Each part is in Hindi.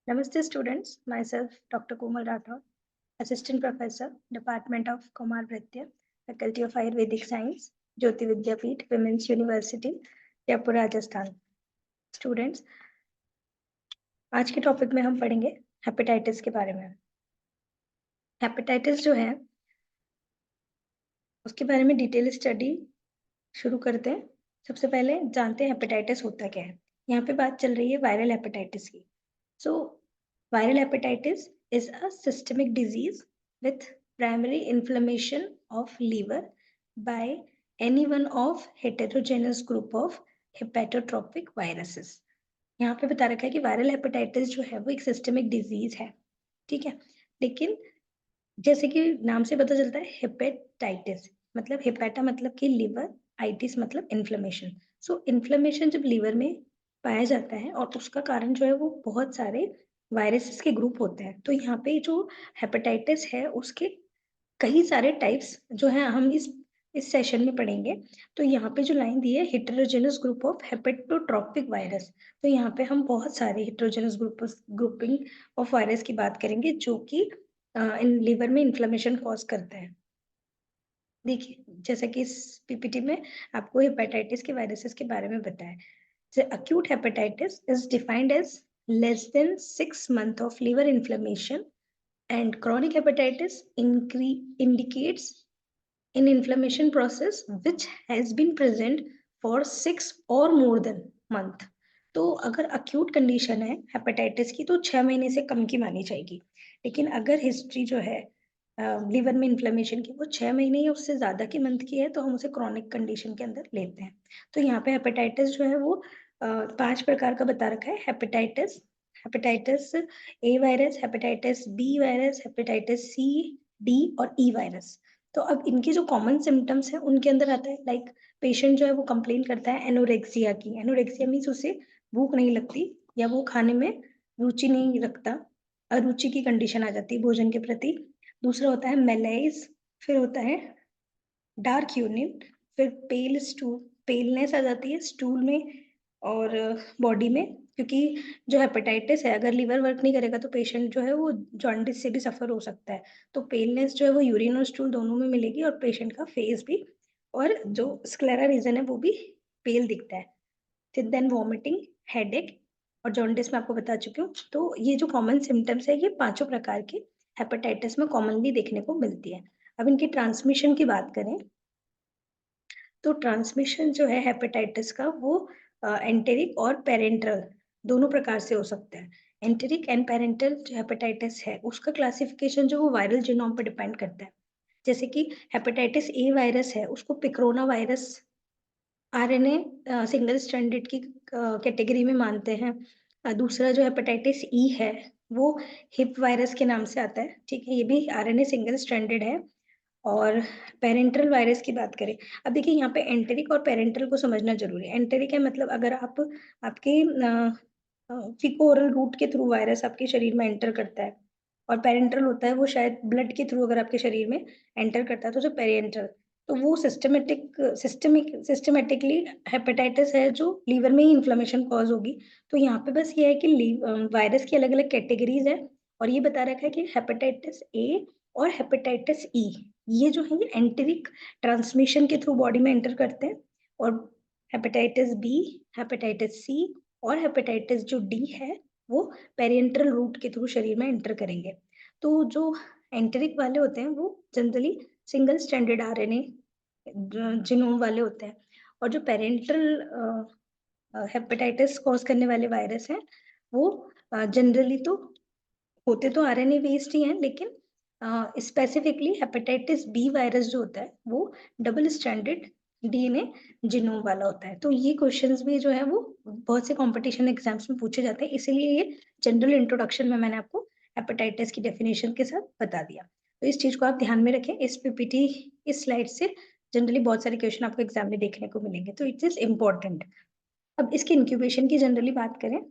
Namaste students, myself Dr. Komal Rathod, Assistant Professor, Department of Kumar Vritya, Faculty of Ayurvedic Science, Jyoti Vidyapeeth, Women's University, Jaipur Rajasthan. Students, आज के टॉपिक में हम पढ़ेंगे हेपेटाइटिस के बारे में। हेपेटाइटिस जो है उसके बारे में डिटेल स्टडी शुरू करते हैं। सबसे पहले जानते हैं हेपेटाइटिस होता क्या है। यहाँ पे बात चल रही है वायरल हेपेटाइटिस की। So, viral hepatitis is a systemic disease with primary inflammation of liver by any one of heterogeneous group of hepatotropic viruses. यहाँ पे बता रखा है कि वायरल हेपेटाइटिस जो है वो एक सिस्टमिक डिजीज है, ठीक है। लेकिन जैसे कि नाम से पता चलता है हेपेटाइटिस मतलब हेपेटा मतलब कि लिवर, आइटिस मतलब इन्फ्लेमेशन। सो इन्फ्लेमेशन जब लिवर में पाया जाता है और उसका कारण जो है वो बहुत सारे वायरसेस के ग्रुप होते हैं। तो यहाँ पे जो हेपेटाइटिस है उसके कई सारे टाइप्स जो है हम इस सेशन में पढ़ेंगे। तो यहाँ पे जो लाइन दी है heterogeneous group of hepatotropic virus, तो यहाँ पे हम बहुत सारे हेटेरोजेनस ग्रुपिंग ऑफ वायरस की बात करेंगे जो कि इन लिवर में इन्फ्लेमेशन कॉज करता है। देखिए जैसा कि इस पीपीटी में आपको हेपेटाइटिस के वायरसेस के बारे में बताया। The acute hepatitis is defined as less than 6 months of liver inflammation, and chronic hepatitis indicates an inflammation process which has been present for 6 or more than month। तो अगर acute condition है हेपेटाइटिस की तो 6 महीने से कम की मानी जाएगी। लेकिन अगर हिस्ट्री जो है लिवर में इन्फ्लेमेशन की वो 6 महीने या उससे ज्यादा की मंथ की है तो हम उसे क्रॉनिक कंडीशन के अंदर लेते हैं। तो यहाँ पे हेपेटाइटिस जो है वो 5 प्रकार का बता रखा है। Hepatitis, hepatitis A virus, hepatitis B virus, hepatitis C, D और ई वायरस। तो अब इनके जो कॉमन सिम्टम्स हैं उनके अंदर आता है लाइक पेशेंट जो है वो कंप्लेन करता है एनोरेक्सिया की। एनोरेक्सिया मीन्स उसे भूख नहीं लगती या वो खाने में रुचि नहीं रखता, अरुचि की कंडीशन आ जाती है भोजन के प्रति। दूसरा होता है मेलेज, फिर होता है डार्क यूरिन, फिर पेल स्टूल, पेलनेस आ जाती है स्टूल में और बॉडी में, क्योंकि जो हेपेटाइटिस है अगर लीवर वर्क नहीं करेगा तो पेशेंट जो है वो जॉन्डिस से भी सफर हो सकता है। तो पेलनेस जो है वो यूरिन और स्टूल दोनों में मिलेगी और पेशेंट का फेस भी और जो स्क्लेरा रीजन है वो भी पेल दिखता है। फिर देन वॉमिटिंग, हेडेक और जॉन्डिस में आपको बता चुकी हूँ। तो ये जो कॉमन सिम्टम्स है ये पांचों प्रकार के हेपेटाइटिस में कॉमनली देखने को मिलती है। अब इनकी ट्रांसमिशन की बात करें तो ट्रांसमिशन जो है हेपेटाइटिस का वो एंटेरिक और पेरेंटल दोनों प्रकार से हो सकता है। एंटेरिक एंड पेरेंटल जो हेपेटाइटिस है उसका क्लासिफिकेशन जो वो वायरल जीनोम पर डिपेंड करता है। जैसे कि हेपेटाइटिस ए वायरस है उसको पिक्रोना वायरस आरएनए सिंगल स्ट्रैंडेड की कैटेगरी में मानते हैं। दूसरा जो हेपेटाइटिस ई है वो हिप वायरस के नाम से आता है, ठीक है, ये भी आरएनए सिंगल स्ट्रैंडेड है। और पेरेंटल वायरस की बात करें, अब देखिए यहाँ पे एंटेरिक और पेरेंटल को समझना जरूरी है। एंटेरिक है मतलब अगर आप आपके फीको ओरल रूट के थ्रू वायरस आपके शरीर में एंटर करता है, और पेरेंटल होता है वो शायद ब्लड के थ्रू अगर आपके शरीर में एंटर करता है तो जो पेरेंटल, तो वो सिस्टमेटिकली हेपेटाइटिस है जो लीवर में ही इन्फ्लेमेशन कॉज होगी। तो यहाँ पे बस ये है कि वायरस की अलग अलग कैटेगरीज है और ये बता रखा है कि हेपेटाइटिस ए और हेपेटाइटिस ई ये जो है ये एंटेरिक ट्रांसमिशन के थ्रू बॉडी में एंटर करते हैं, और हेपेटाइटिस बी, हेपेटाइटिस सी और हेपेटाइटिस जो डी है वो पेरेंटल रूट के थ्रू शरीर में एंटर करेंगे। तो जो एंटेरिक वाले होते हैं वो generally single stranded RNA genome वाले होते हैं, और जो पेरेंटल हेपेटाइटिस कॉज करने वाले वायरस हैं वो जनरली तो होते तो आरएनए बेस्ड ही हैं, लेकिन स्पेसिफिकली हेपेटाइटिस बी वायरस जो होता है वो डबल स्ट्रैंडेड डीएनए जीनोम वाला होता है। तो ये क्वेश्चंस भी जो है वो बहुत से कंपटीशन एग्जाम्स में पूछे जाते हैं, इसीलिए ये जनरल इंट्रोडक्शन में मैंने आपको हेपेटाइटिस की डेफिनेशन के साथ बता दिया। तो इस चीज को आप ध्यान में रखें। इस पीपीटी इस स्लाइड से जनरली बहुत सारे क्वेश्चन आपको एग्जाम में देखने को मिलेंगे, तो इट इज इम्पोर्टेंट। अब इसके इंक्यूबेशन की जनरली बात करें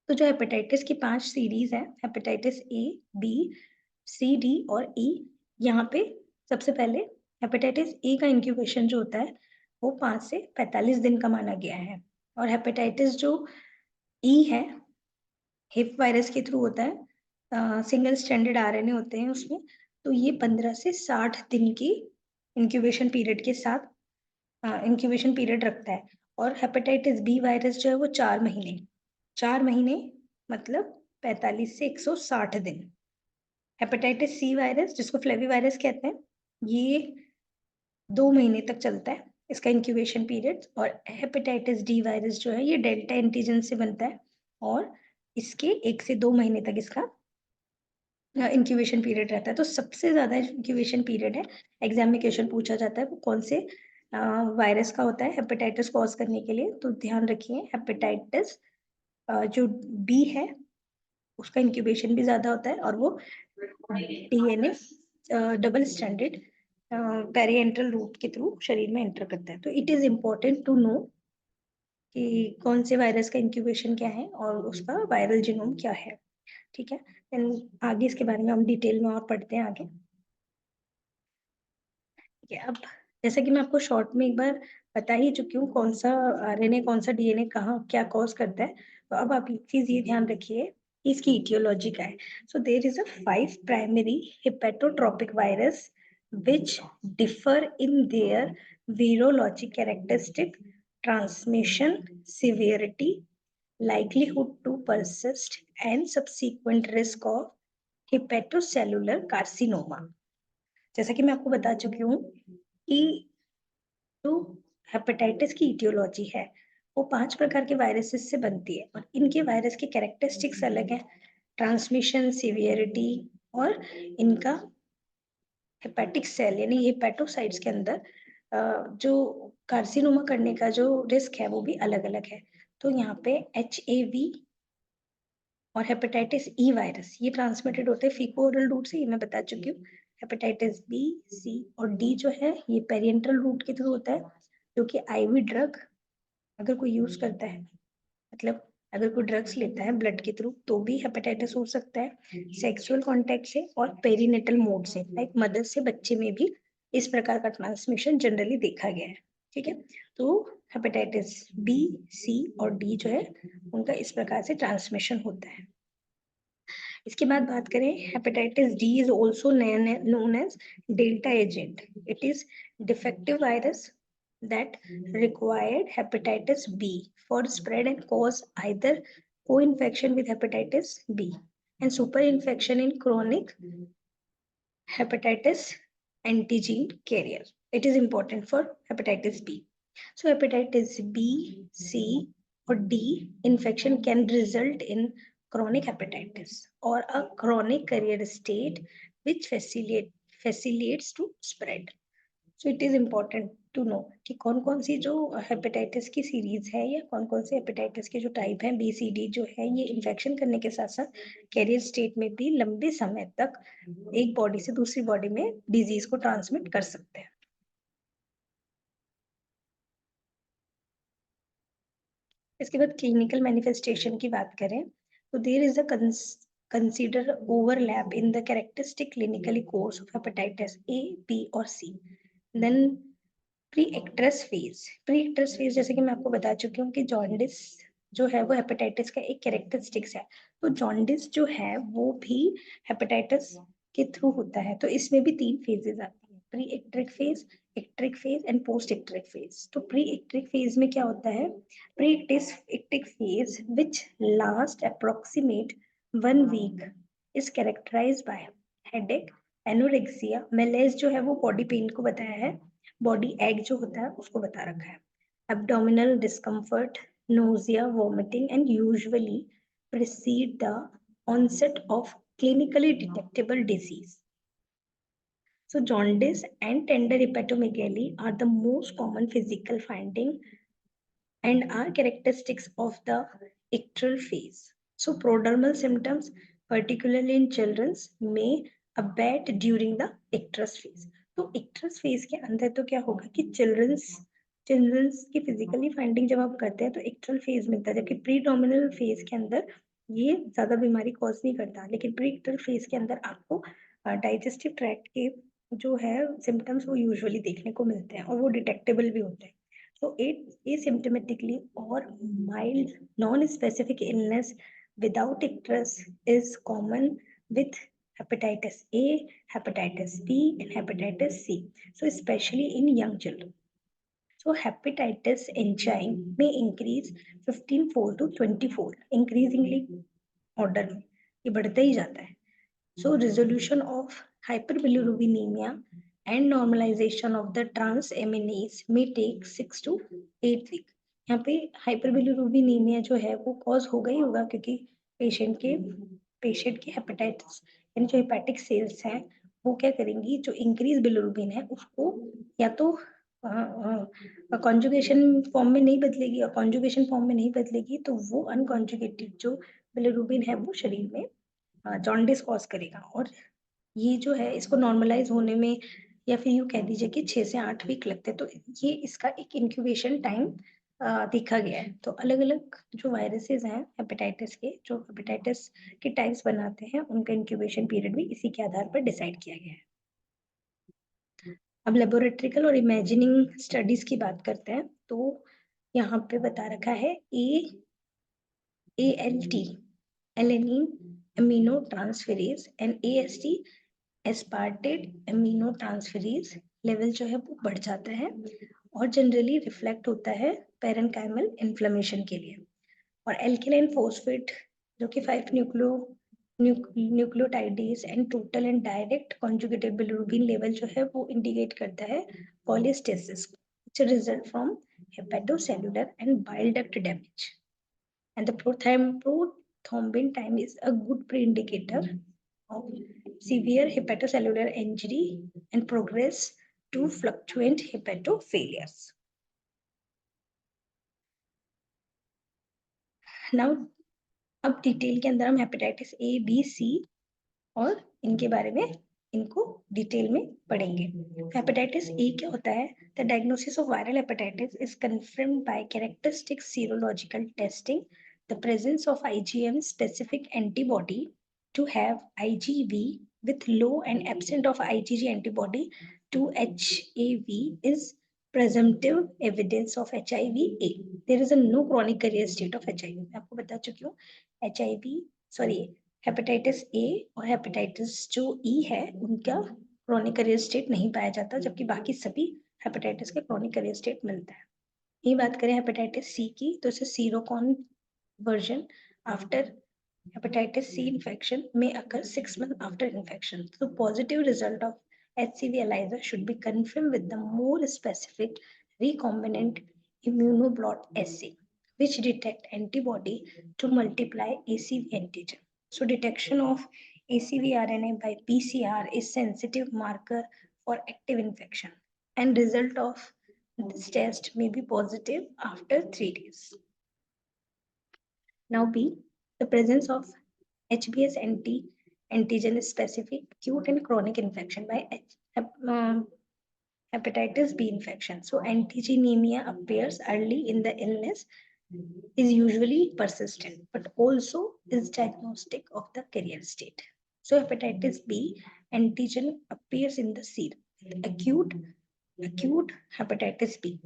तो जो हेपेटाइटिस की 5 सीरीज है, hepatitis A, B, C, D और ई, यहाँ पे सबसे पहले हेपेटाइटिस ए का इंक्यूबेशन जो होता है वो 5 से 45 दिन का माना गया है। और हेपेटाइटिस जो ई है हिप वायरस के थ्रू होता है, सिंगल स्ट्रैंडेड आरएनए होते हैं उसमें, तो ये 15 से 60 दिन की इंक्यूबेशन पीरियड के साथ इंक्यूबेशन पीरियड रखता है। और हेपेटाइटिस बी वायरस जो है वो 4 महीने मतलब 45 से 160 दिन। हेपेटाइटिस सी वायरस जिसको फ्लेवी वायरस कहते हैं, ये 2 महीने तक चलता है इसका इंक्यूबेशन पीरियड। और हेपेटाइटिस डी वायरस जो है ये डेल्टा एंटीजन से बनता है और इसके 1 से 2 महीने तक इसका इंक्यूबेशन पीरियड रहता है। तो सबसे ज्यादा इंक्यूबेशन पीरियड है, एग्जाम में क्वेश्चन पूछा जाता है वो कौन से वायरस का होता है हेपेटाइटिस कॉज करने के लिए, तो ध्यान रखिए हेपेटाइटिस जो बी है उसका इंक्यूबेशन भी ज्यादा होता है और वो DNA double standard parenteral route के थ्रू शरीर में एंटर करता है। तो it is important to know कि कौन से वायरस का इंक्यूबेशन क्या है और उसका वायरल जीनोम क्या है। ठीक है, देन आगे इसके बारे में हम डिटेल में और पढ़ते हैं आगे। ठीक है, अब जैसा कि मैं आपको शॉर्ट में एक बार बता ही चुकी हूँ कौन सा आरएनए कौन सा डीएनए कहाँ क्या कॉज करता है, तो अब आप एक चीज ये ध्यान रखिए इसकी इटियोलॉजी का है। So there is a 5 primary hepatotropic virus which differ in their virologic characteristic, transmission severity, likelihood to persist, and subsequent risk of hepatocellular carcinoma। जैसा कि मैं आपको बता चुकी हूँ कि जो हेपेटाइटिस की इटियोलॉजी है वो 5 प्रकार के वायरसेस से बनती है और इनके वायरस के कैरेक्टरिस्टिक्स अलग हैं, ट्रांसमिशन सीवियरिटी और इनका हेपेटिक सेल यानी हेपेटोसाइट्स के अंदर जो कार्सिनोमा करने का जो रिस्क है वो भी अलग अलग है। तो यहाँ पे HAV और हेपेटाइटिस ई वायरस ये ट्रांसमिटेड होते हैं फीको ओरल रूट से, ये मैं बता चुकी हूँ। हेपेटाइटिस बी सी और डी जो है ये पेरिएंट्रल रूट के थ्रू होता है, जो कि आईवी ड्रग अगर कोई यूज करता है, मतलब अगर कोई ड्रग्स लेता है ब्लड के थ्रू तो भी हेपेटाइटिस हो सकता है, सेक्सुअल कांटेक्ट से और पेरीनेटल मोड से, लाइक मदर से बच्चे में भी इस प्रकार का ट्रांसमिशन जनरली देखा गया है। ठीक है, तो हेपेटाइटिस बी सी और डी जो है उनका इस प्रकार से ट्रांसमिशन होता है। इसके बाद बात करें hepatitis D is also known as delta agent. It is defective virus that required hepatitis B for spread and cause either co-infection with hepatitis B and super-infection in chronic hepatitis antigen carrier. It is important for hepatitis B. So hepatitis B, C or D infection can result in chronic hepatitis or a chronic carrier state which facilitates to spread. So it is important to know कि कौन कौन सी जो हेपेटाइटिस की सीरीज है या कौन कौन से हेपेटाइटिस के जो टाइप हैं BCD जो है ये इन्फेक्शन करने के साथ साथ कैरियर स्टेट में भी लंबे समय तक एक बॉडी से दूसरी बॉडी में डिजीज को ट्रांसमिट कर सकते हैं। इसके बाद क्लिनिकल मैनिफेस्टेशन की बात करें तो there is a consider overlap in the characteristic clinically course of hepatitis A, B और C. Then pre actress phase जैसे कि मैं आपको बता चुकी हूँ कि जॉन्डिस जो है वो हेपेटाइटिस का एक कैरेक्टरिस्टिक्स है। तो जॉन्डिस जो है वो भी हेपेटाइटिस के थ्रू होता है। तो इसमें भी 3 फेजेस आती है, pre icteric phase and post icteric phase. तो प्री एक्ट्रिक फेज में क्या होता है, pre icteric phase which last approximate 1 week is characterised by headache, anorexia, malaise जो है वो बॉडी पेन को बताया है, बॉडी एग जो होता है उसको बता रखा है, abdominal discomfort, nausea, vomiting, and usually precede the onset of clinically detectable disease. So jaundice and tender hepatomegaly are the most common physical finding and are characteristics of the ictal phase. So prodromal symptoms, particularly in children, may abate during the ictus phase. तो ictus phase के अंदर तो क्या होगा कि चिल्ड्रंस की फिजिकली फाइंडिंग जब आप करते हैं तो ictal phase मिलता है, जबकि प्रीडोमिनल फेज के अंदर ये ज्यादा बीमारी कॉज नहीं करता, लेकिन प्री ictal phase के अंदर आपको डाइजेस्टिव ट्रैक्ट के जो है सिम्टम्स वो यूजुअली देखने को मिलते हैं और वो डिटेक्टेबल भी होते हैं। So asymptomatically or mild non-specific illness without icterus is common with hepatitis A, hepatitis B, and hepatitis C. So especially in young children. So hepatitis enzyme may increase 15-fold to 20-fold, increasingly order में ये बढ़ता ही जाता है. So resolution of hyperbilirubinemia and normalization of the transaminase may take 6 to 8 weeks. यहाँ पे हाइपरबिलिरुबिनीमिया जो है वो कॉज होगा ही होगा क्योंकि पेशेंट की हेपेटाइटिस यानी जो हेपेटिक सेल्स हैं वो क्या करेंगी, जो इंक्रीज बिलिरुबिन है उसको या तो कॉन्जुगेशन फॉर्म में नहीं बदलेगी, और कॉन्जुगेशन फॉर्म में नहीं बदलेगी तो वो अनकॉन्जुगेटेड जो बिलिरुबिन है वो शरीर में जॉन्डिस कॉज करेगा. और ये जो है इसको नॉर्मलाइज होने में या फिर यूँ कह दीजिए कि 6 से 8 वीक लगते हैं. तो ये इसका एक इंक्यूबेशन टाइम देखा गया है. तो अलग-अलग जो वायरसेस हैं हेपेटाइटिस के, जो हेपेटाइटिस के टाइप्स बनाते हैं, उनका इंक्यूबेशन पीरियड भी इसी के आधार पर डिसाइड किया गया है. अब लेबोरेटरिकल और इमेजिनिंग स्टडीज की बात करते हैं. तो यहाँ पे बता रखा है ALT alanine aminotransferase and AST aspartate aminotransferase level जो है वो बढ़ जाता है और जनरली रिफ्लेक्ट होता है पेरेन्काइमल इन्फ्लेमेशन के लिए. और एल्केलाइन फोस्फेट जो कि 5 nucleotidase and total and direct conjugated bilirubin level जो है वो इंडिकेट करता है cholestasis which result from hepatocellular and bile duct damage. And the prothrombin time is a good pre-indicator of severe hepatocellular injury and progress to fluctuant hepatofailures. Now, अब डिटेल के अंदर हम हेपेटाइटिस A, B, C और इनके बारे में इनको डिटेल में पढ़ेंगे. हेपेटाइटिस A क्या होता है? The diagnosis of viral hepatitis is confirmed by characteristic serological testing, the presence of IgM specific antibody to have IgV with low and absent of IgG antibody to HAV is presumptive evidence of HIV-A. There is a no chronic career state of HIV. मैं आपको बता चुकी हूँ हेपेटाइटिस ए और हेपेटाइटिस जो ई है उनका क्रोनिक करियर स्टेट नहीं पाया जाता, जबकि बाकी सभी हेपेटाइटिस के क्रोनिक करियर स्टेट मिलता है. ये बात करें हेपेटाइटिस सी की, तो इसे seroconversion after hepatitis C infection may occur 6 months after infection. So positive result of HCV ELISA should be confirmed with the more specific recombinant immunoblot assay, which detect antibody to multiply ACV antigen. So detection of ACV RNA by PCR is sensitive marker for active infection, and result of this test may be positive after 3 days. Now B, the presence of HBs antigen specific acute and chronic infection by hepatitis B infection. So antigenemia appears early in the illness, is usually persistent, but also is diagnostic of the carrier state. So hepatitis B antigen appears in the serum, acute hepatitis B.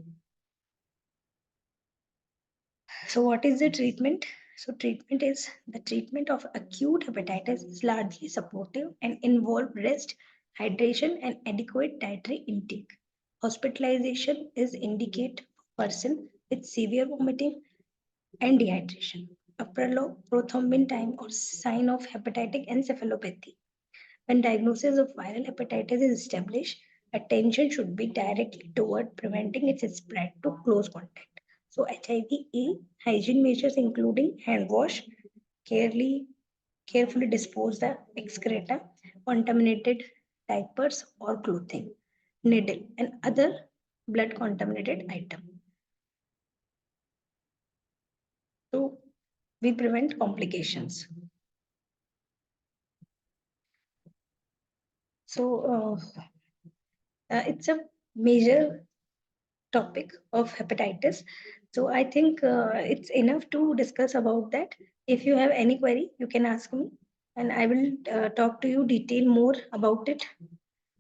So what is the treatment? So the treatment of acute hepatitis is largely supportive and involve rest, hydration, and adequate dietary intake. Hospitalization is indicated for person with severe vomiting and dehydration, a prolonged prothrombin time or sign of hepatic encephalopathy. When diagnosis of viral hepatitis is established, attention should be directly toward preventing its spread to close contact. So HIV-A hygiene measures including hand wash, carefully dispose the excreta, contaminated diapers or clothing, needle and other blood contaminated item. So we prevent complications. So it's a major topic of hepatitis. So I think it's enough to discuss about that. If you have any query, you can ask me and I will talk to you detail more about it.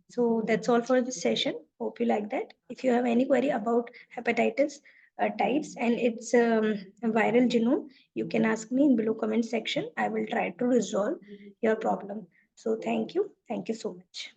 So that's all for this session. Hope you like that. If you have any query about hepatitis, types and its viral genome, you can ask me in below comment section. I will try to resolve your problem. So thank you so much.